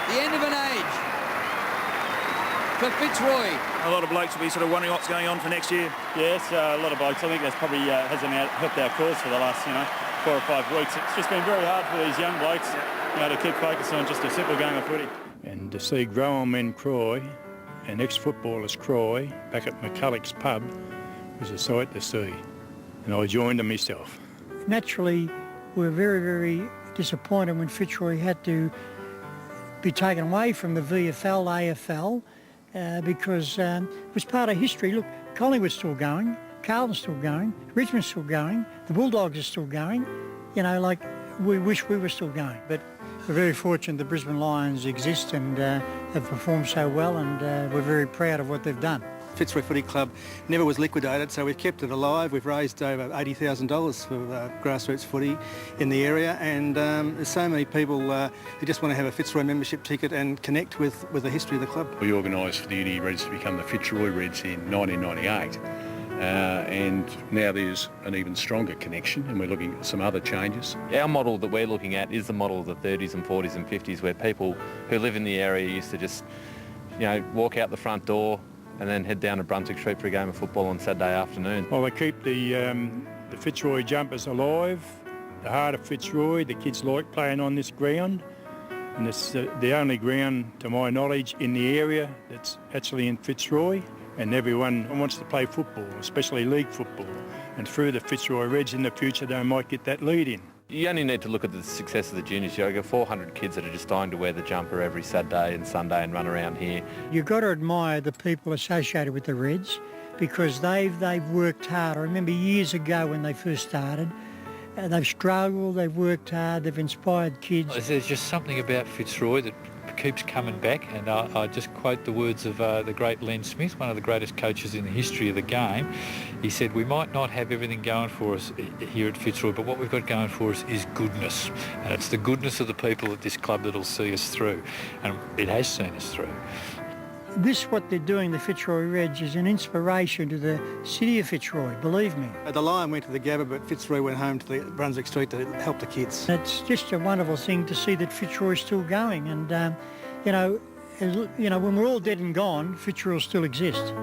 The end of an age for Fitzroy. A lot of blokes will be sort of wondering what's going on for next year. Yes, a lot of blokes. I think that's probably hasn't helped our cause for the last 4 or 5 weeks. It's just been very hard for these young blokes to keep focused on just a simple game of footy. And to see grown men cry and ex-footballers cry back at McCulloch's pub was a sight to see. And I joined them myself. Naturally, we were very, very disappointed when Fitzroy had to be taken away from the VFL, AFL, because it was part of history. Look, Collingwood's still going, Carlton's still going, Richmond's still going, the Bulldogs are still going. We wish we were still going. But we're very fortunate the Brisbane Lions exist and have performed so well, and we're very proud of what they've done. Fitzroy Footy Club never was liquidated, so we've kept it alive. We've raised over $80,000 for grassroots footy in the area, and there's so many people who just want to have a Fitzroy membership ticket and connect with the history of the club. We organised for the Uni Reds to become the Fitzroy Reds in 1998. And now there's an even stronger connection, and we're looking at some other changes. Our model that we're looking at is the model of the 30s and 40s and 50s, where people who live in the area used to just, walk out the front door and then head down to Brunswick Street for a game of football on Saturday afternoon. Well, they keep the Fitzroy jumpers alive, the heart of Fitzroy. The kids like playing on this ground, and it's the only ground, to my knowledge, in the area that's actually in Fitzroy. And everyone wants to play football, especially league football. And through the Fitzroy Reds in the future, they might get that lead in. You only need to look at the success of the juniors. You've got 400 kids that are just dying to wear the jumper every Saturday and Sunday and run around here. You've got to admire the people associated with the Reds, because they've worked hard. I remember years ago when they first started, they've struggled, they've worked hard, they've inspired kids. There's just something about Fitzroy that keeps coming back, and I just quote the words of the great Len Smith, one of the greatest coaches in the history of the game. He said, we might not have everything going for us here at Fitzroy, but what we've got going for us is goodness, and it's the goodness of the people at this club that'll see us through, and it has seen us through. What they're doing, the Fitzroy Reds, is an inspiration to the city of Fitzroy, believe me. The Lion went to the Gabba, but Fitzroy went home to the Brunswick Street to help the kids. It's just a wonderful thing to see that Fitzroy's still going, and when we're all dead and gone, Fitzroy will still exist.